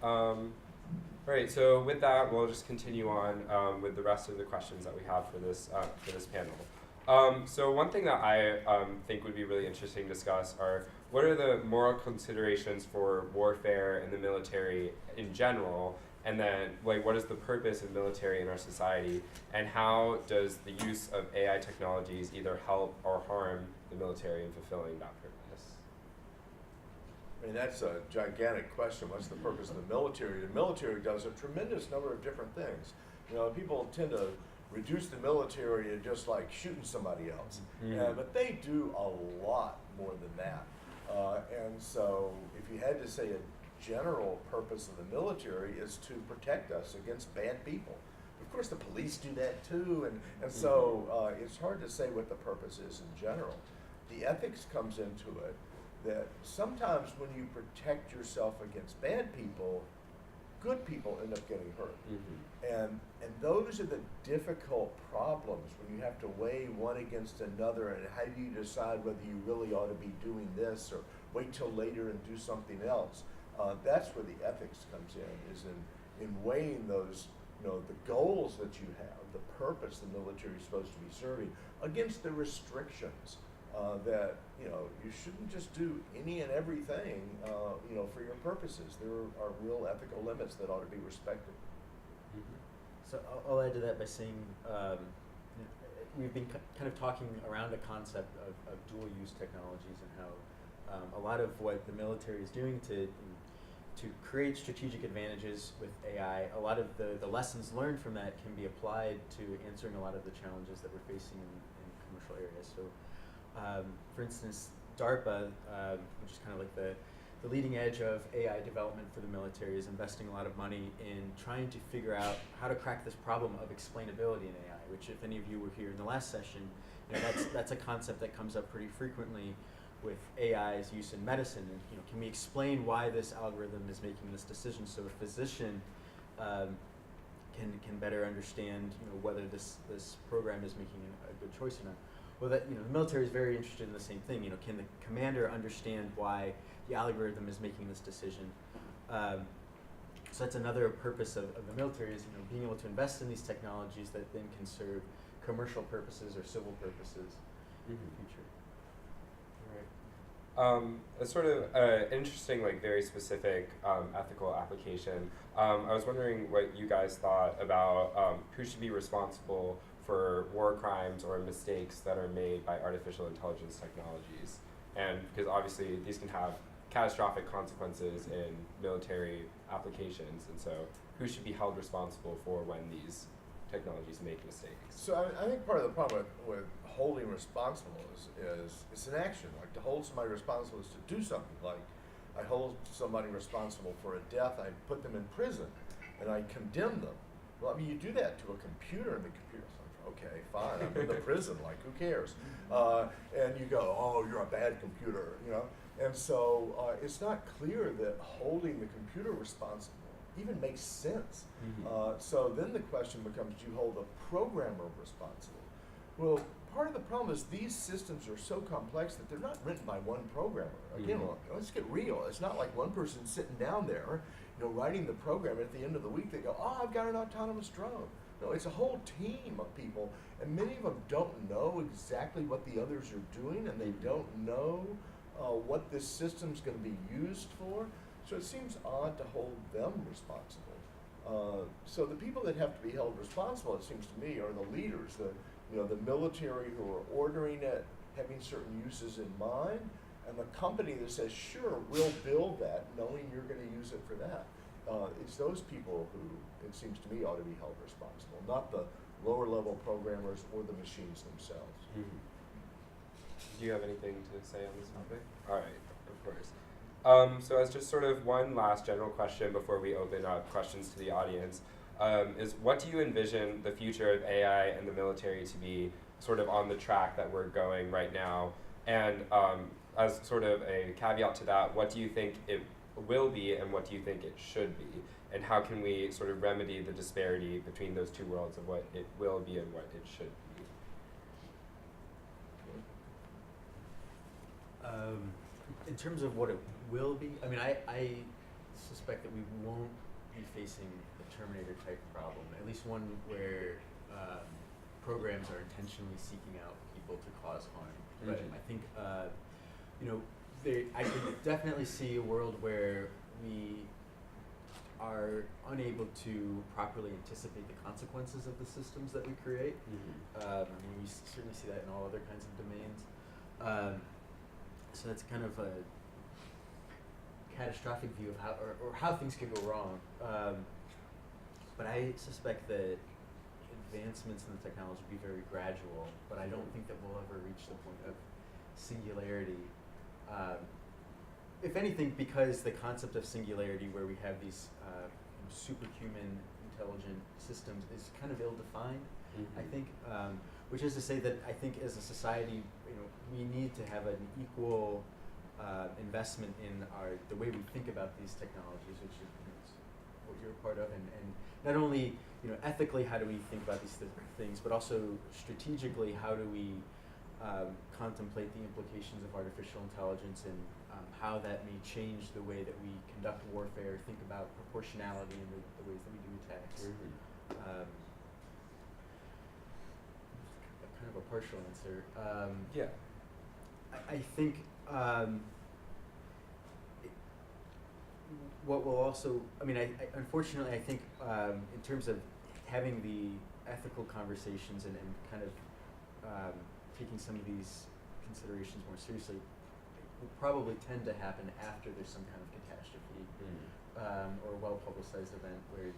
All right, so with that, we'll just continue on with the rest of the questions that we have for this panel. So one thing that I think would be really interesting to discuss are what are the moral considerations for warfare and the military in general, and then what is the purpose of military in our society, and how does the use of AI technologies either help or harm the military in fulfilling that purpose? I mean, that's a gigantic question. What's the purpose of the military? The military does a tremendous number of different things. People tend to reduce the military to just like shooting somebody else. But they do a lot more than that. And so if you had to say a general purpose of the military is to protect us against bad people. Of course, the police do that too, and so it's hard to say what the purpose is in general. The ethics comes into it, that sometimes when you protect yourself against bad people, good people end up getting hurt. And those are the difficult problems when you have to weigh one against another, and how do you decide whether you really ought to be doing this or wait till later and do something else. That's where the ethics comes in, is in weighing those, the goals that you have, the purpose the military is supposed to be serving, against the restrictions. That you shouldn't just do any and everything for your purposes. There are real ethical limits that ought to be respected. So I'll add to that by saying we've been kind of talking around a concept of dual-use technologies, and how a lot of what the military is doing to create strategic advantages with AI, a lot of the lessons learned from that can be applied to answering a lot of the challenges that we're facing in commercial areas. So, for instance, DARPA, which is kind of like the leading edge of AI development for the military, is investing a lot of money in trying to figure out how to crack this problem of explainability in AI, which if any of you were here in the last session, that's a concept that comes up pretty frequently with AI's use in medicine. And can we explain why this algorithm is making this decision, so a physician can better understand whether this program is making a good choice or not. Well, the military is very interested in the same thing. Can the commander understand why the algorithm is making this decision? So that's another purpose of the military, is being able to invest in these technologies that then can serve commercial purposes or civil purposes in the future. A sort of interesting, very specific ethical application. I was wondering what you guys thought about who should be responsible for war crimes or mistakes that are made by artificial intelligence technologies. And because obviously these can have catastrophic consequences in military applications, and so who should be held responsible for when these technologies make mistakes. So I think part of the problem with holding responsible is it's an action. Like to hold somebody responsible is to do something. Like I hold somebody responsible for a death, I put them in prison, and I condemn them. Well, I mean, you do that to a computer, and the computer's like, okay, fine, I'm in the prison, like, who cares? And you go, oh, you're a bad computer, you know? And so it's not clear that holding the computer responsible even makes sense. So then the question becomes, do you hold the programmer responsible? Well, part of the problem is these systems are so complex that they're not written by one programmer. Again, let's get real. It's not like one person sitting down there, you know, writing the program, and at the end of the week they go, oh, I've got an autonomous drone. No, it's a whole team of people, and many of them don't know exactly what the others are doing, and they don't know what this system's going to be used for. So it seems odd to hold them responsible. So the people that have to be held responsible, it seems to me, are the leaders, the military who are ordering it, having certain uses in mind, and the company that says, sure, we'll build that, knowing you're going to use it for that. It's those people who, it seems to me, ought to be held responsible, not the lower level programmers or the machines themselves. Do you have anything to say on this topic? All right, of course. So as just sort of one last general question before we open up questions to the audience, is what do you envision the future of AI and the military to be sort of on the track that we're going right now? And as sort of a caveat to that, what do you think it will be and what do you think it should be? And how can we sort of remedy the disparity between those two worlds of what it will be and what it should be? In terms of what it will be, I mean, I suspect that we won't be facing the Terminator type problem, at least one where programs are intentionally seeking out people to cause harm. But I think, I could definitely see a world where we are unable to properly anticipate the consequences of the systems that we create. I mean, we certainly see that in all other kinds of domains. So that's kind of a catastrophic view of how, or how things could go wrong. But I suspect that advancements in the technology will be very gradual, but I don't think that we'll ever reach the point of singularity. If anything, because the concept of singularity, where we have these superhuman intelligent systems, is kind of ill-defined, I think. Which is to say that I think as a society, we need to have an equal investment in the way we think about these technologies, which is what you're a part of, and not only ethically how do we think about these things, but also strategically how do we contemplate the implications of artificial intelligence and how that may change the way that we conduct warfare, think about proportionality in the ways that we do attacks. Kind of a partial answer. Yeah. I think what will also, I mean, unfortunately, I think in terms of having the ethical conversations and kind of taking some of these considerations more seriously, will probably tend to happen after there's some kind of catastrophe or a well-publicized event where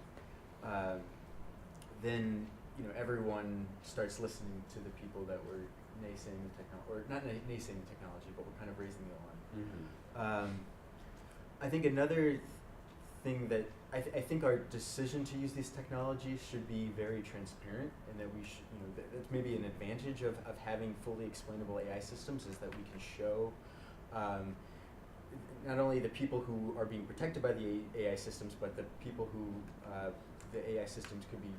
then everyone starts listening to the people that were naysaying the technology, or not naysaying the technology, but were kind of raising the alarm. I think another thing that I think our decision to use these technologies should be very transparent, and that we should, that's maybe an advantage of having fully explainable AI systems, is that we can show not only the people who are being protected by the AI systems, but the people who the AI systems could be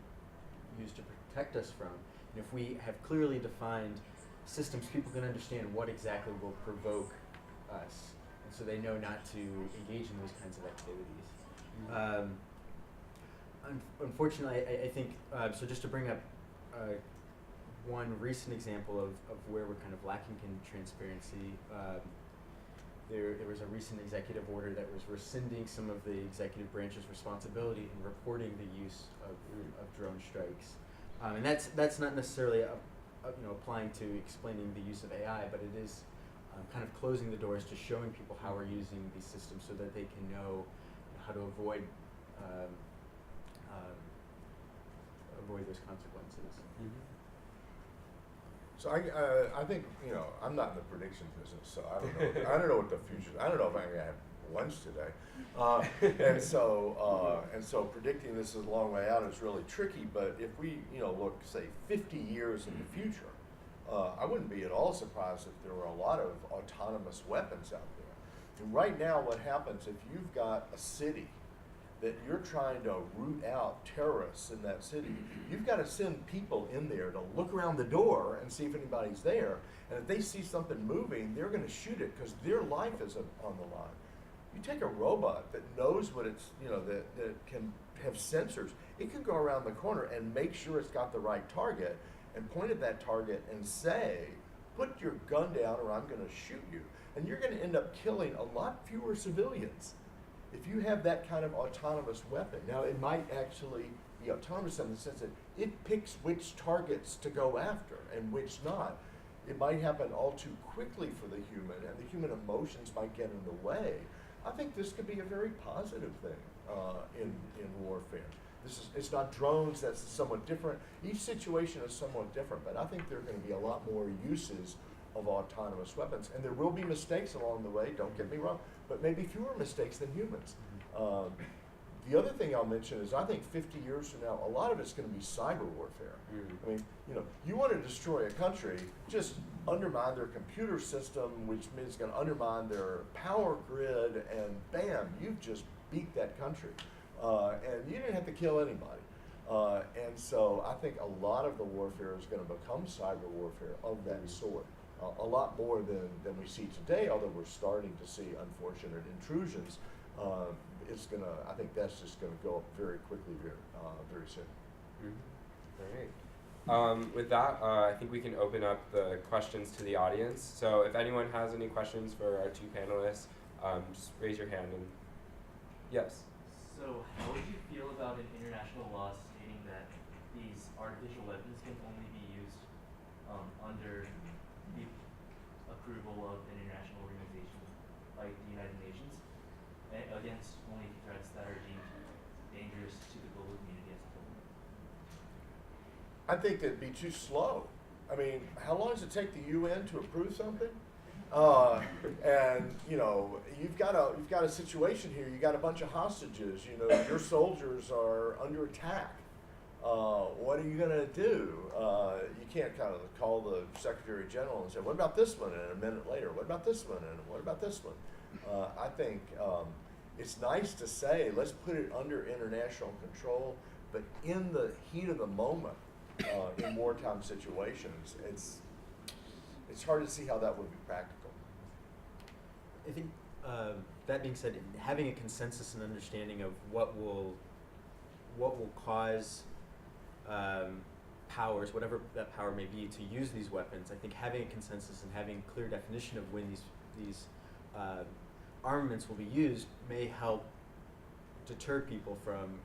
used to protect us from. And if we have clearly defined systems, people can understand what exactly will provoke us, and so they know not to engage in those kinds of activities. Unfortunately, I think, so just to bring up one recent example of where we're kind of lacking in transparency, there was a recent executive order that was rescinding some of the executive branch's responsibility in reporting the use of drone strikes. And that's not necessarily applying to explaining the use of AI, but it is kind of closing the doors to showing people how we're using these systems so that they can know how to avoid avoid those consequences. So I think, you know, I'm not in the prediction business, so I don't know. I don't know what the future. I don't know if I'm gonna have lunch today, and so predicting this is a long way out is really tricky. But if we, you know, look say 50 years in the future, I wouldn't be at all surprised if there were a lot of autonomous weapons out there. And right now, what happens if you've got a city that you're trying to root out terrorists in that city, you've got to send people in there to look around the door and see if anybody's there. And if they see something moving, they're going to shoot it because their life is on the line. You take a robot that knows what it's, you know, that can have sensors, it can go around the corner and make sure it's got the right target and point at that target and say, put your gun down or I'm going to shoot you. And you're going to end up killing a lot fewer civilians if you have that kind of autonomous weapon. Now, it might actually be autonomous in the sense that it picks which targets to go after and which not. It might happen all too quickly for the human, and the human emotions might get in the way. I think this could be a very positive thing in warfare. It's not drones, that's somewhat different. Each situation is somewhat different, but I think there are going to be a lot more uses of autonomous weapons. And there will be mistakes along the way, don't get me wrong, but maybe fewer mistakes than humans. The other thing I'll mention is I think 50 years from now, a lot of it's going to be cyber warfare. I mean, you know, you want to destroy a country, just undermine their computer system, which means it's going to undermine their power grid, and bam, you've just beat that country. And you didn't have to kill anybody. And so I think a lot of the warfare is going to become cyber warfare of that sort. A lot more than we see today, although we're starting to see unfortunate intrusions. I think that's just going to go up very quickly very soon. Great. With that, I think we can open up the questions to the audience. So if anyone has any questions for our two panelists, just raise your hand. And yes. So how would you feel about an international law stating that these artificial weapons can only be used under the approval of an international organization like the United Nations against only threats that are deemed dangerous to the global community as a whole? I think that'd be too slow. I mean, how long does it take the UN to approve something? And you know, you've got a situation here. You got a bunch of hostages. You know, your soldiers are under attack. What are you going to do? You can't kind of call the Secretary General and say, "What about this one?" And a minute later, "What about this one?" And what about this one? I think it's nice to say, let's put it under international control, but in the heat of the moment, in wartime situations, it's hard to see how that would be practical. I think that being said, having a consensus and understanding of what will cause powers, whatever that power may be, to use these weapons, I think having a consensus and having clear definition of when these armaments will be used may help deter people from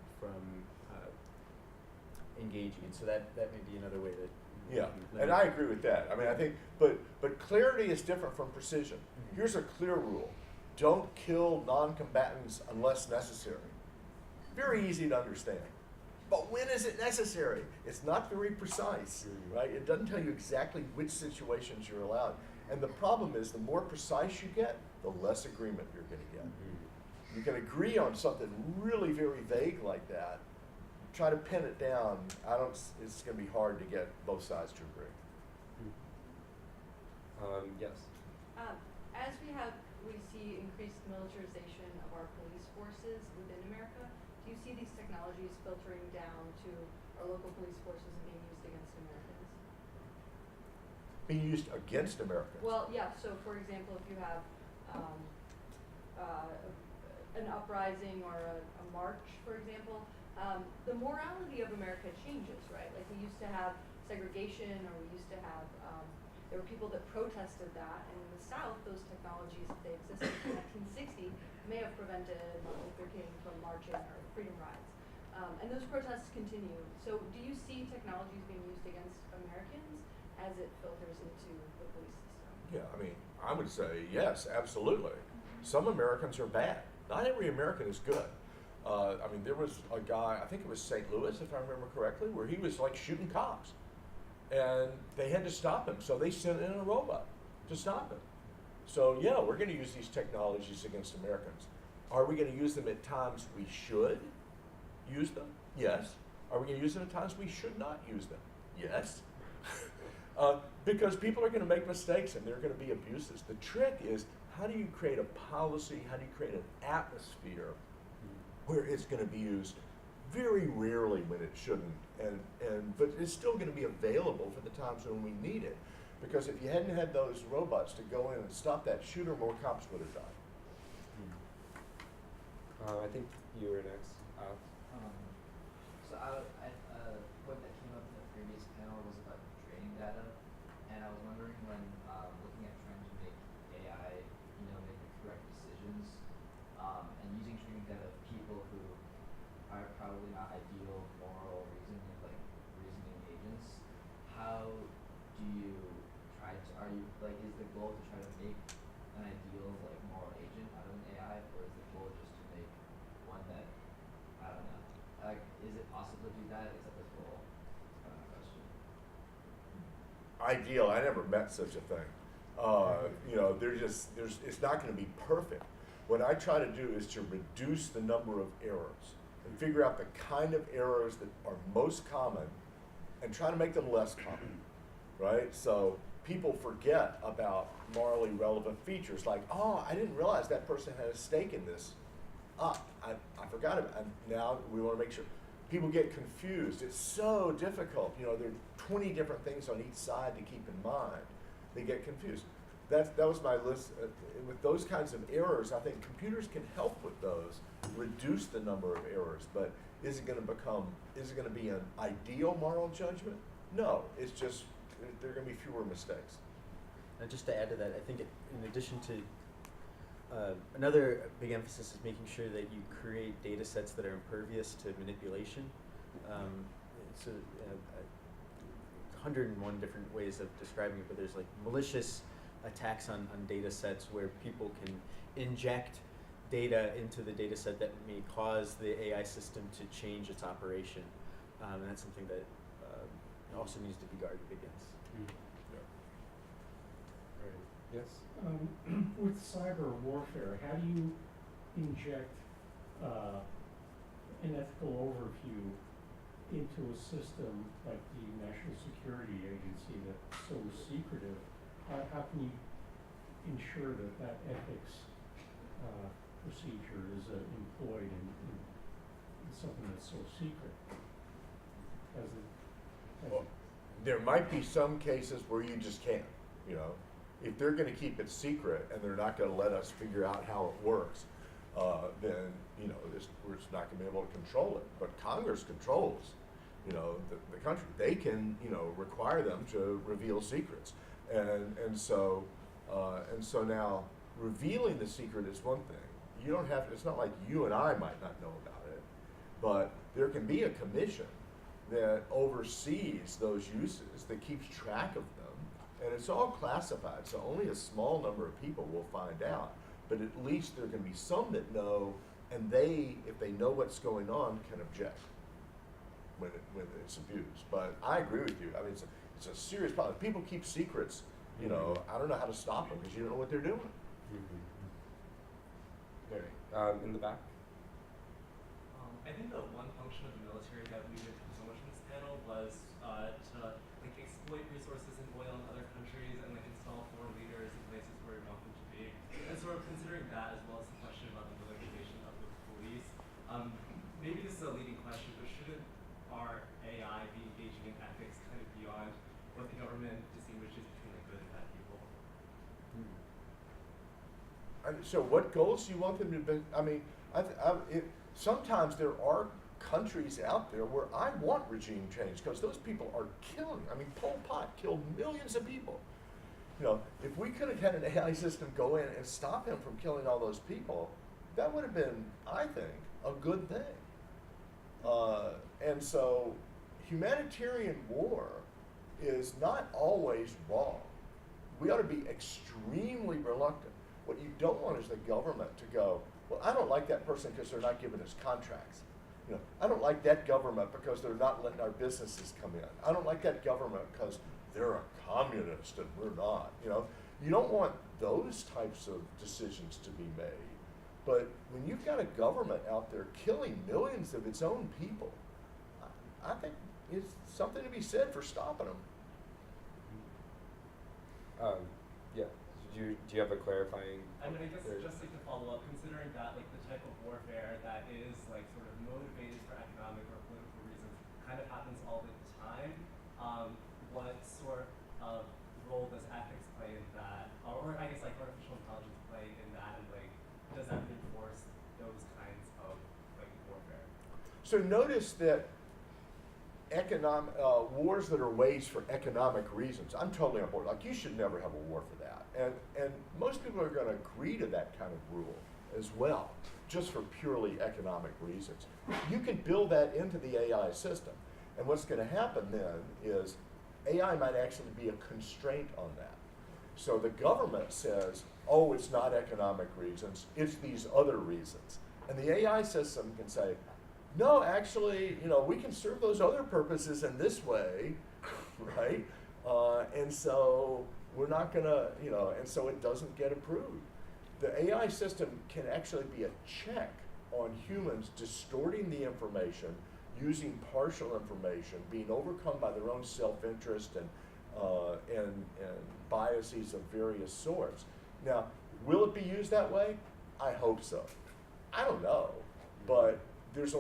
engaging. And so that may be another way that. Yeah, and I agree with that. I mean, I think, but clarity is different from precision. Here's a clear rule: don't kill non-combatants unless necessary. Very easy to understand. But when is it necessary? It's not very precise, right? It doesn't tell you exactly which situations you're allowed. And the problem is, the more precise you get, the less agreement you're going to get. You can agree on something really very vague like that. Try to pin it down. It's going to be hard to get both sides to agree. Yes. As we see increased militarization of our police forces within America, do you see these technologies filtering down to our local police forces and being used against Americans? Being used against Americans? Well, yeah. So, for example, if you have an uprising or a march, for example, the morality of America changes, right? Like, we used to have segregation, or we used to have, there were people that protested that, and in the South, those technologies, if they existed in 1960, may have prevented Martin Luther King from marching or freedom rides. And those protests continue. So do you see technologies being used against Americans as it filters into the police system? Yeah, I mean, I would say yes, absolutely. Some Americans are bad. Not every American is good. I mean, there was a guy, I think it was St. Louis, if I remember correctly, where he was like shooting cops. And they had to stop him, so they sent in a robot to stop him. So yeah, we're going to use these technologies against Americans. Are we going to use them at times we should use them? Yes. Are we going to use them at times we should not use them? Yes. Because people are going to make mistakes and there are going to be abuses. The trick is, how do you create a policy, how do you create an atmosphere where it's going to be used very rarely when it shouldn't, but it's still going to be available for the times when we need it. Because if you hadn't had those robots to go in and stop that shooter, more cops would have died. I think you were next. So what that came up in the previous panel was about training data, and I was wondering when looking at trying to make AI, make the correct decisions, and using training data of people who are probably not ideal moral reasoning agents. How do you try to? Is the goal to try to make an ideal moral agent out of an AI, or is the goal just to make one that, I don't know? Is it possible to do that? Is that the goal? That's kind of my question. Ideal, I never met such a thing. It's not going to be perfect. What I try to do is to reduce the number of errors and figure out the kind of errors that are most common and try to make them less common, right? So people forget about morally relevant features like, oh, I didn't realize that person had a stake in this. I forgot about it. And now we want to make sure. People get confused. It's so difficult. There are 20 different things on each side to keep in mind. They get confused. That was my list. With those kinds of errors, I think computers can help with those, reduce the number of errors. But is it going to be an ideal moral judgment? No. It's just, there are going to be fewer mistakes. And just to add to that, I think in addition to another big emphasis is making sure that you create data sets that are impervious to manipulation. It's 101 different ways of describing it, but there's malicious attacks on data sets where people can inject data into the data set that may cause the AI system to change its operation. And that's something that also needs to be guarded against. Right. Yes? With cyber warfare, how do you inject an ethical overview into a system like the National Security Agency that's so secretive? How can you ensure that ethics procedure is employed in something that's so secret? Well, there might be some cases where you just can't, If they're going to keep it secret and they're not going to let us figure out how it works, then, we're just not going to be able to control it. But Congress controls, the country. They can, require them to reveal secrets. And so now revealing the secret is one thing. You don't have to, it's not like you and I might not know about it, but there can be a commission that oversees those uses, that keeps track of them, and it's all classified, so only a small number of people will find out. But at least there can be some that know, and they, if they know what's going on, can object when it's abused. But I agree with you. I mean, it's a serious problem. If people keep secrets, I don't know how to stop them because you don't know what they're doing. In the back. I think the one function of the military that we did so much in this panel was to exploit resources in oil in other countries and install foreign leaders in places where you're not going to be. And sort of considering that as well as the question about the militarization of the police, maybe this is a leading question, but shouldn't our AI be engaging in ethics kind of beyond what the government distinguishes between good and bad people? So what goals do you want them to be? I mean, sometimes there are countries out there where I want regime change because those people are killing. I mean, Pol Pot killed millions of people. If we could have had an AI system go in and stop him from killing all those people, that would have been, I think, a good thing. And so humanitarian war is not always wrong. We ought to be extremely reluctant. What you don't want is the government to go, Well, I don't like that person because they're not giving us contracts. You know, I don't like that government because they're not letting our businesses come in. I don't like that government because they're a communist and we're not. You know, you don't want those types of decisions to be made. But when you've got a government out there killing millions of its own people, I think it's something to be said for stopping them. Yeah. Do you have a clarifying? I mean, I guess just like to follow up, considering that like the type of warfare that is like sort of motivated for economic or political reasons kind of happens all the time. What sort of role does ethics play in that, or I guess like artificial intelligence play in that, and like does that reinforce those kinds of like warfare? So notice that wars that are waged for economic reasons, I'm totally on board. Like, you should never have a war for that. And most people are going to agree to that kind of rule as well, just for purely economic reasons. You can build that into the AI system. And what's going to happen then is AI might actually be a constraint on that. So the government says, oh, it's not economic reasons, it's these other reasons. And the AI system can say, no, actually, you know, we can serve those other purposes in this way, right? And so we're not gonna, you know, and so it doesn't get approved. The AI system can actually be a check on humans distorting the information, using partial information, being overcome by their own self-interest and biases of various sorts. Now, will it be used that way? I hope so. I don't know, but there's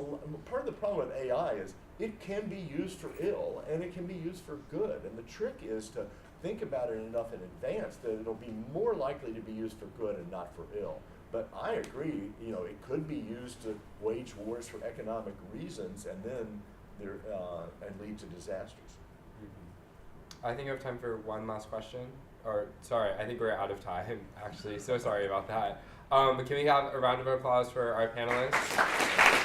part of the problem with AI is it can be used for ill and it can be used for good. And the trick is to think about it enough in advance that it'll be more likely to be used for good and not for ill. But I agree, you know, it could be used to wage wars for economic reasons and then and lead to disasters. Mm-hmm. I think we have time for one last question. Or, sorry, I think we're out of time, actually. So sorry about that. But can we have a round of applause for our panelists?